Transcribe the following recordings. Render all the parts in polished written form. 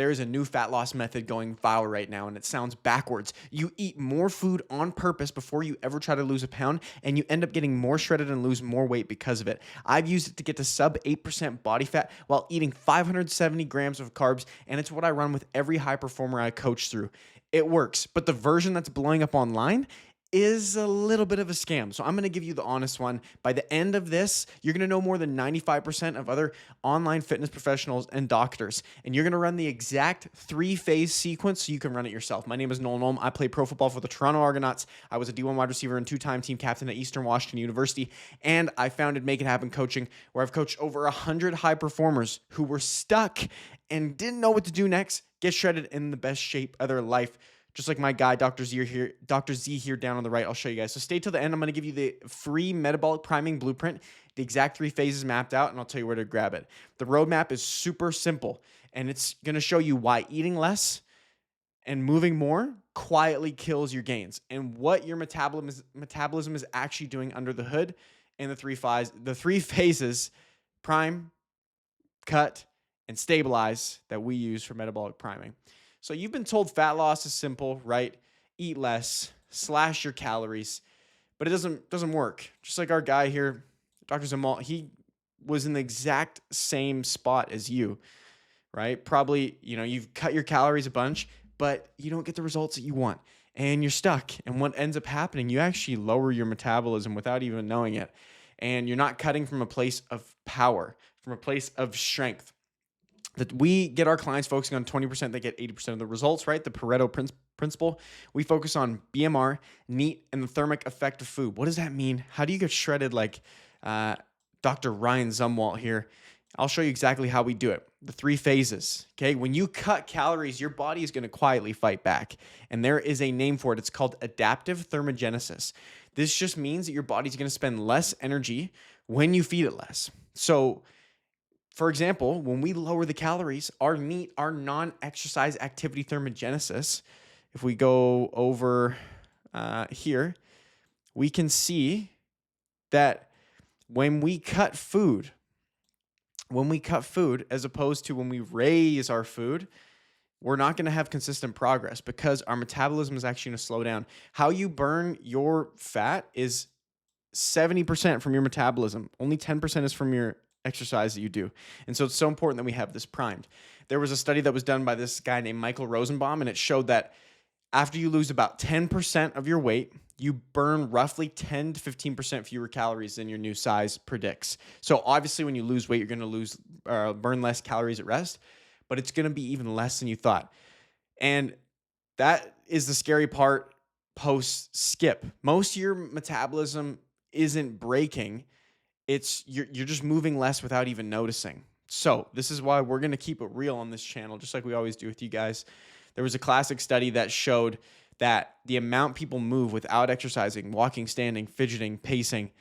there is a new fat loss method going viral right now, and it sounds backwards. You eat more food on purpose before you ever try to lose a pound, and you end up getting more shredded and lose more weight because of it. I've used it to get to sub 8% body fat while eating 570 grams of carbs, and it's what I run with every high performer I coach through. It works, but the version that's blowing up online is a little bit of a scam. So I'm going to give you the honest one. By the end of this, you're going to know more than 95% of other online fitness professionals and doctors. And you're going to run the exact 3-phase sequence so you can run it yourself. My name is Noel Nolm. I play pro football for the Toronto Argonauts. I was a D1 wide receiver and 2-time team captain at Eastern Washington University. And I founded Make It Happen Coaching, where I've coached over 100 high performers who were stuck and didn't know what to do next, get shredded in the best shape of their life. Just like my guy, Dr. Z here down on the right. I'll show you guys. So stay till the end. I'm going to give you the free metabolic priming blueprint, the exact 3 phases mapped out, and I'll tell you where to grab it. The roadmap is super simple, and it's going to show you why eating less and moving more quietly kills your gains and what your metabolism is actually doing under the hood in the 3 phases, prime, cut, and stabilize that we use for metabolic priming. So you've been told fat loss is simple, right? Eat less, slash your calories, but it doesn't work. Just like our guy here, Dr. Zamal, he was in the exact same spot as you, right? Probably, you've cut your calories a bunch, but you don't get the results that you want and you're stuck. And what ends up happening, you actually lower your metabolism without even knowing it. And you're not cutting from a place of power, from a place of strength. That we get our clients focusing on 20%, they get 80% of the results, right? The Pareto principle. We focus on BMR, NEAT, and the thermic effect of food. What does that mean? How do you get shredded like Dr. Ryan Zumwalt here? I'll show you exactly how we do it. The 3 phases, okay? When you cut calories, your body is going to quietly fight back. And there is a name for it. It's called adaptive thermogenesis. This just means that your body's going to spend less energy when you feed it less. So, for example, when we lower the calories, our NEAT, our non-exercise activity thermogenesis, if we go over here, we can see that when we cut food, as opposed to when we raise our food, we're not going to have consistent progress because our metabolism is actually going to slow down. How you burn your fat is 70% from your metabolism. Only 10% is from your exercise that you do. And so it's so important that we have this primed. There was a study that was done by this guy named Michael Rosenbaum, and it showed that after you lose about 10% of your weight, you burn roughly 10 to 15% fewer calories than your new size predicts. So obviously when you lose weight, you're going to burn less calories at rest, but it's going to be even less than you thought. And that is the scary part post skip. Most of your metabolism isn't breaking. You're just moving less without even noticing. So this is why we're going to keep it real on this channel, just like we always do with you guys. There was a classic study that showed that the amount people move without exercising, walking, standing, fidgeting, pacing,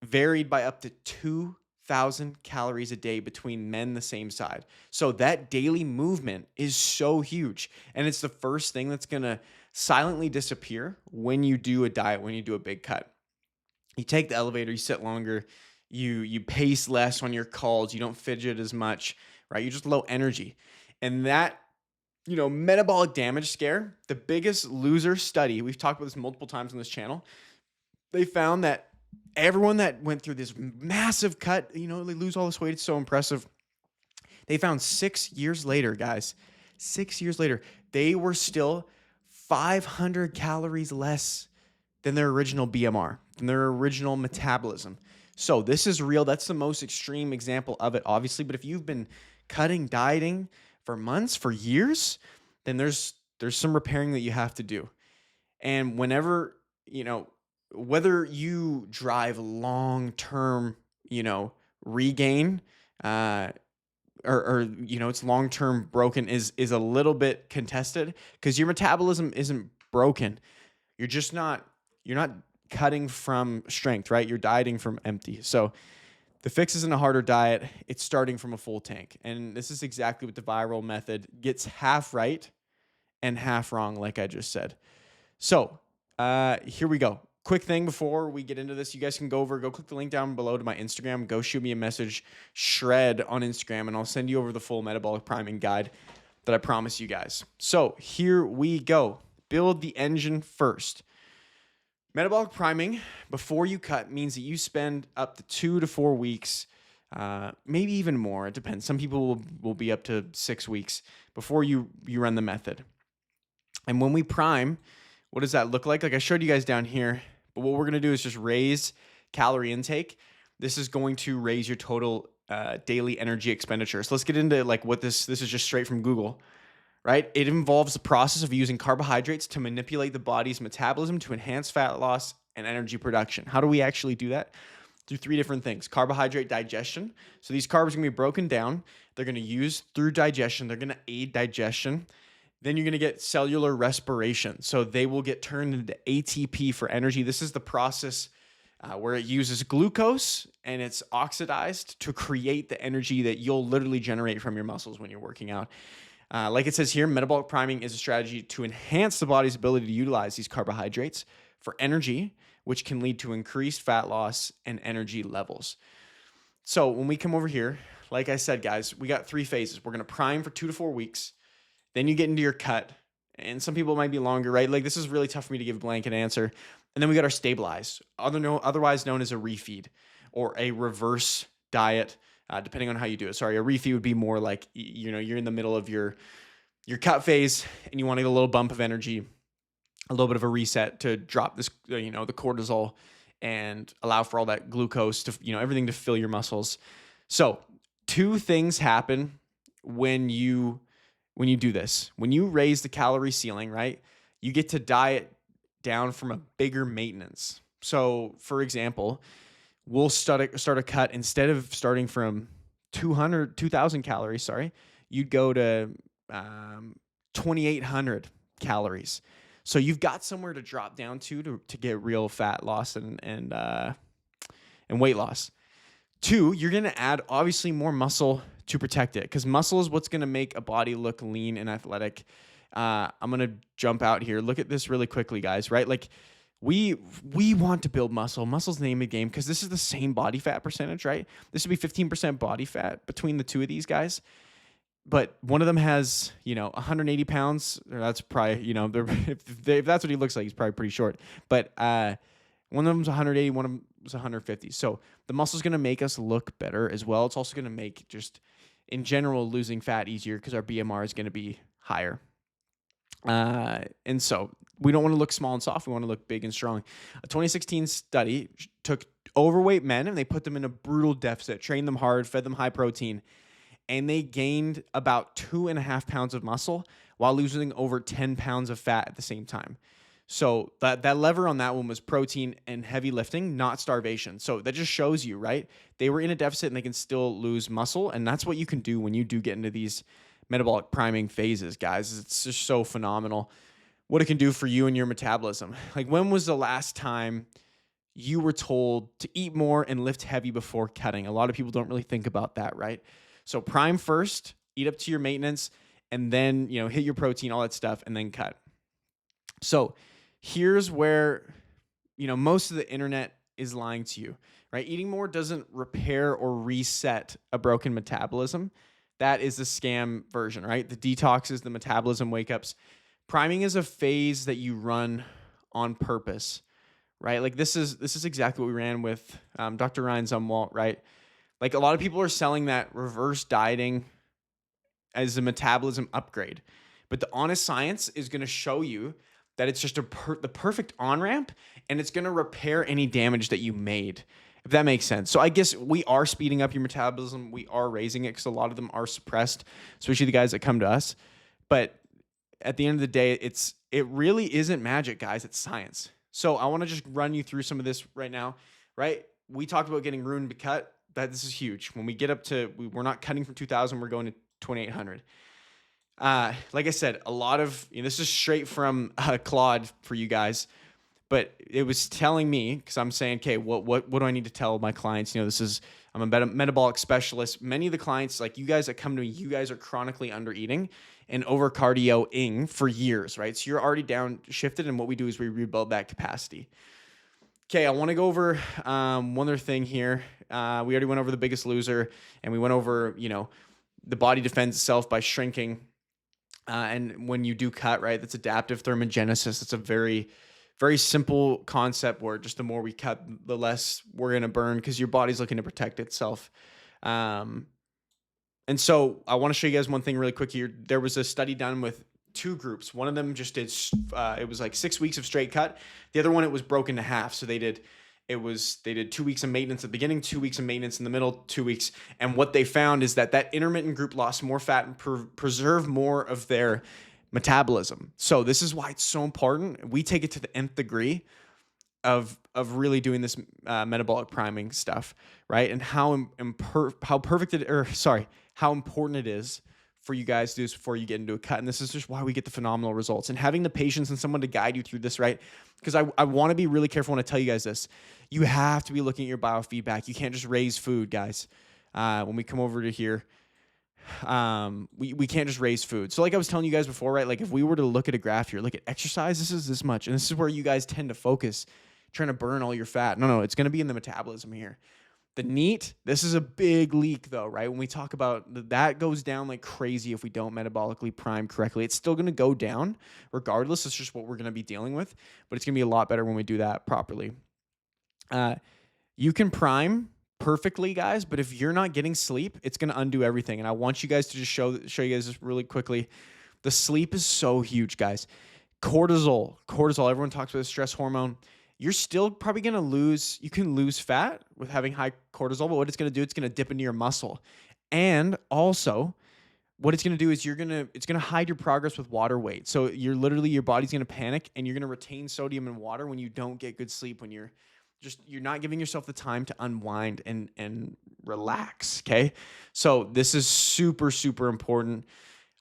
varied by up to 2,000 calories a day between men the same side. So that daily movement is so huge. And it's the first thing that's going to silently disappear when you do a diet, when you do a big cut. You take the elevator, you sit longer, you pace less on your calls, you don't fidget as much, right? You're just low energy. And that, metabolic damage scare, the biggest loser study, we've talked about this multiple times on this channel, they found that everyone that went through this massive cut, they lose all this weight, it's so impressive. They found 6 years later, guys, 6 years later, they were still 500 calories less than their original BMR, than their original metabolism. So this is real. That's the most extreme example of it, obviously. But if you've been cutting, dieting for months, for years, then there's some repairing that you have to do. And whenever, whether you drive long-term, regain, or it's long-term broken is a little bit contested because your metabolism isn't broken. You're not cutting from strength, right? You're dieting from empty. So the fix isn't a harder diet. It's starting from a full tank. And this is exactly what the viral method gets half right and half wrong, like I just said. So here we go. Quick thing before we get into this, you guys can go click the link down below to my Instagram, go shoot me a message, shred on Instagram, and I'll send you over the full metabolic priming guide. that I promise you guys. So here we go. Build the engine first. Metabolic priming before you cut means that you spend up to 2 to 4 weeks, maybe even more. It depends. Some people will be up to 6 weeks before you run the method. And when we prime, what does that look like? Like I showed you guys down here, but what we're going to do is just raise calorie intake. This is going to raise your total daily energy expenditure. So let's get into like what this is just straight from Google. Right? It involves the process of using carbohydrates to manipulate the body's metabolism to enhance fat loss and energy production. How do we actually do that? Through 3 different things. Carbohydrate digestion. So these carbs are going to be broken down. They're going to use through digestion. They're going to aid digestion. Then you're going to get cellular respiration. So they will get turned into ATP for energy. This is the process where it uses glucose and it's oxidized to create the energy that you'll literally generate from your muscles when you're working out. Like it says here, metabolic priming is a strategy to enhance the body's ability to utilize these carbohydrates for energy, which can lead to increased fat loss and energy levels. So when we come over here, like I said, guys, we got 3 phases. We're going to prime for 2 to 4 weeks. Then you get into your cut. And some people might be longer, right? Like this is really tough for me to give a blanket answer. And then we got our stabilize, otherwise known as a refeed or a reverse diet. Depending on how you do it. Sorry, a refeed would be more like, you're in the middle of your cut phase and you want to get a little bump of energy, a little bit of a reset to drop this, the cortisol and allow for all that glucose to, everything to fill your muscles. So 2 things happen when you do this. When you raise the calorie ceiling, right, you get to diet down from a bigger maintenance. So for example, we'll start a cut. Instead of starting from 2,000 calories, you'd go to 2,800 calories. So you've got somewhere to drop down to get real fat loss and weight loss. 2, you're going to add obviously more muscle to protect it because muscle is what's going to make a body look lean and athletic. I'm going to jump out here. Look at this really quickly, guys, right? Like, we want to build muscle. Muscle's the name of the game because this is the same body fat percentage, right? This would be 15% body fat between the 2 of these guys. But one of them has, 180 pounds. Or that's probably, if that's what he looks like, he's probably pretty short. But one of them's 180, one of them's 150. So the muscle's going to make us look better as well. It's also going to make just, in general, losing fat easier because our BMR is going to be higher. And so we don't want to look small and soft. We want to look big and strong. A 2016 study took overweight men and they put them in a brutal deficit, trained them hard, fed them high protein, and they gained about 2.5 pounds of muscle while losing over 10 pounds of fat at the same time. So that lever on that one was protein and heavy lifting, not starvation. So that just shows you, right? They were in a deficit and they can still lose muscle. And that's what you can do when you do get into these metabolic priming phases, guys. It's just so phenomenal what it can do for you and your metabolism. Like, when was the last time you were told to eat more and lift heavy before cutting? A lot of people don't really think about that, right? So prime first, eat up to your maintenance, and then, hit your protein, all that stuff, and then cut. So here's where, most of the internet is lying to you, right? Eating more doesn't repair or reset a broken metabolism. That is the scam version, right? The detoxes, the metabolism wake-ups. Priming is a phase that you run on purpose, right? Like this is exactly what we ran with Dr. Ryan Zumwalt, right? Like, a lot of people are selling that reverse dieting as a metabolism upgrade. But the honest science is going to show you that it's just the perfect on-ramp, and it's going to repair any damage that you made, if that makes sense. So I guess we are speeding up your metabolism. We are raising it because a lot of them are suppressed, especially the guys that come to us. But at the end of the day, it really isn't magic, guys. It's science. So I want to just run you through some of this right now, right? We talked about getting ruined to cut. This is huge. When we get up to, we're not cutting from 2,000, we're going to 2,800. Like I said, a lot of, this is straight from Claude for you guys, but it was telling me, because I'm saying, okay, what do I need to tell my clients? I'm a metabolic specialist. Many of the clients, like you guys that come to me, you guys are chronically under eating and over cardioing for years, right? So you're already downshifted, and what we do is we rebuild that capacity. Okay, I want to go over one other thing here. We already went over the Biggest Loser, and we went over, the body defends itself by shrinking. And when you do cut, right, that's adaptive thermogenesis. It's a very, very simple concept where just the more we cut, the less we're going to burn because your body's looking to protect itself. Um, and so I want to show you guys one thing really quick here. There was a study done with two groups. One of them just did, it was like 6 weeks of straight cut. The other one, it was broken to half. So they did 2 weeks of maintenance at the beginning, 2 weeks of maintenance in the middle, 2 weeks. And what they found is that intermittent group lost more fat and preserved more of their metabolism. So this is why it's so important. We take it to the nth degree of really doing this metabolic priming stuff, right? And how perfect it, or sorry, how important it is for you guys to do this before you get into a cut. And this is just why we get the phenomenal results. And having the patience and someone to guide you through this, right? Because I want to be really careful when I tell you guys this. You have to be looking at your biofeedback. You can't just raise food, guys. When we come over to here, we can't just raise food. So like I was telling you guys before, right? Like if we were to look at a graph here, look at exercise, this is this much. And this is where you guys tend to focus, trying to burn all your fat. No, it's going to be in the metabolism here. The NEAT, this is a big leak though, right? When we talk about that goes down like crazy if we don't metabolically prime correctly. It's still going to go down regardless. It's just what we're going to be dealing with, but it's going to be a lot better when we do that properly. You can prime perfectly, guys, but if you're not getting sleep, it's going to undo everything. And I want you guys to just show you guys this really quickly. The sleep is so huge, guys. Cortisol, everyone talks about the stress hormone. You're still probably going to you can lose fat with having high cortisol, but what it's going to do, it's going to dip into your muscle. And also what it's going to do is it's going to hide your progress with water weight. So your body's going to panic and you're going to retain sodium in water when you don't get good sleep, when you're not giving yourself the time to unwind and relax. Okay. So this is super, super important.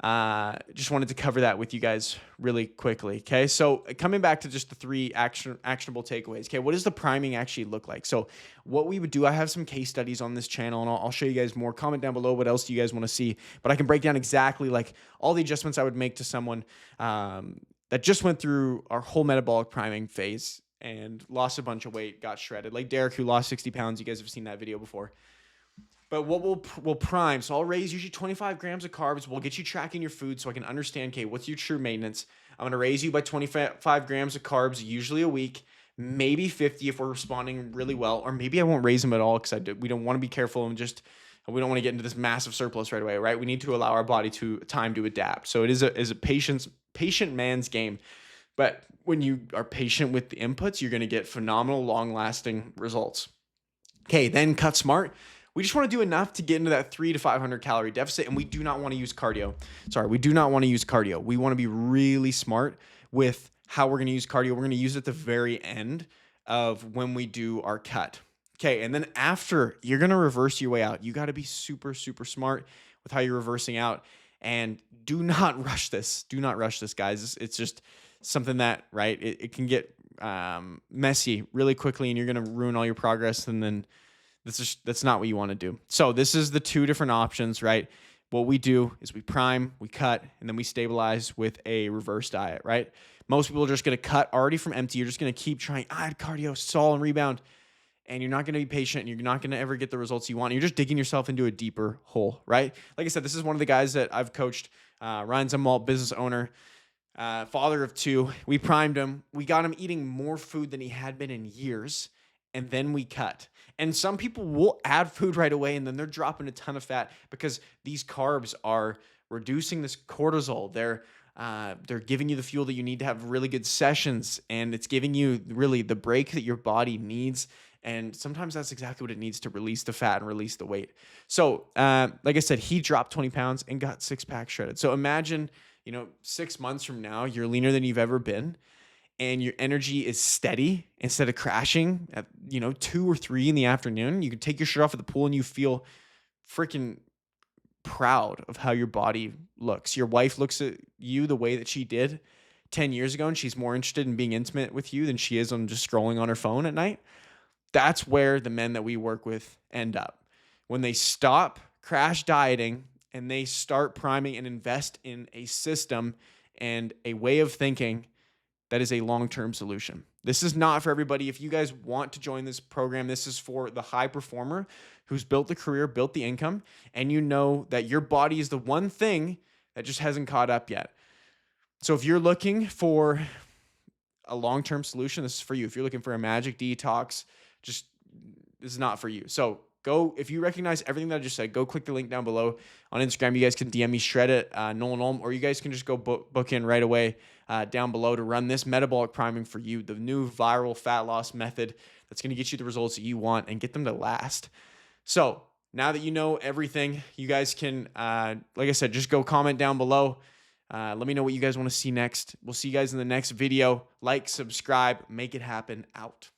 Just wanted to cover that with you guys really quickly. Okay. So coming back to just the three actionable takeaways. Okay. What does the priming actually look like? So what we would do, I have some case studies on this channel and I'll show you guys more. Comment down below what else do you guys want to see, but I can break down exactly like all the adjustments I would make to someone, that just went through our whole metabolic priming phase and lost a bunch of weight, got shredded. Like Derek, who lost 60 pounds. You guys have seen that video before. But what we'll prime, so I'll raise usually 25 grams of carbs. We'll get you tracking your food so I can understand, okay, what's your true maintenance? I'm going to raise you by 25 grams of carbs, usually a week, maybe 50 if we're responding really well, or maybe I won't raise them at all because we don't want to be careful and we don't want to get into this massive surplus right away, right? We need to allow our body time to adapt. So it is a patient man's game. But when you are patient with the inputs, you're going to get phenomenal, long-lasting results. Okay, then cut smart. We just want to do enough to get into that 300 to 500 calorie deficit, and we do not want to use cardio. We do not want to use cardio. We want to be really smart with how we're going to use cardio. We're going to use it at the very end of when we do our cut. Okay, and then after, you're going to reverse your way out. You got to be super, super smart with how you're reversing out, and do not rush this. Do not rush this, guys. It's just something that, right, it can get messy really quickly, and you're going to ruin all your progress, and then that's not what you want to do. So this is the two different options, right? What we do is we prime, we cut, and then we stabilize with a reverse diet, right? Most people are just going to cut already from empty. You're just going to keep trying, add cardio, stall, and rebound, and you're not going to be patient, and you're not going to ever get the results you want. You're just digging yourself into a deeper hole, right? Like I said, this is one of the guys that I've coached, Ryan Zumwalt, business owner, father of two. We primed him. We got him eating more food than he had been in years, and then we cut. And some people will add food right away, and then they're dropping a ton of fat because these carbs are reducing this cortisol. They're giving you the fuel that you need to have really good sessions, and it's giving you really the break that your body needs. And sometimes that's exactly what it needs to release the fat and release the weight. So, like I said, he dropped 20 pounds and got 6-pack shredded. So imagine, 6 months from now, you're leaner than you've ever been, and your energy is steady instead of crashing at, 2 or 3 in the afternoon. You can take your shirt off at the pool and you feel freaking proud of how your body looks. Your wife looks at you the way that she did 10 years ago, and she's more interested in being intimate with you than she is on just scrolling on her phone at night. That's where the men that we work with end up. When they stop crash dieting and they start priming and invest in a system and a way of thinking that is a long-term solution. This is not for everybody. If you guys want to join this program, this is for the high performer who's built the career, built the income, and you know that your body is the one thing that just hasn't caught up yet. So if you're looking for a long-term solution, this is for you. If you're looking for a magic detox, just this is not for you. So go, if you recognize everything that I just said, go click the link down below on Instagram. You guys can DM me, shred it, Nolan, or you guys can just go book in right away down below to run this metabolic priming for you, the new viral fat loss method that's going to get you the results that you want and get them to last. So now that you know everything, you guys can, like I said, just go comment down below. Let me know what you guys want to see next. We'll see you guys in the next video. Like, subscribe, make it happen, out.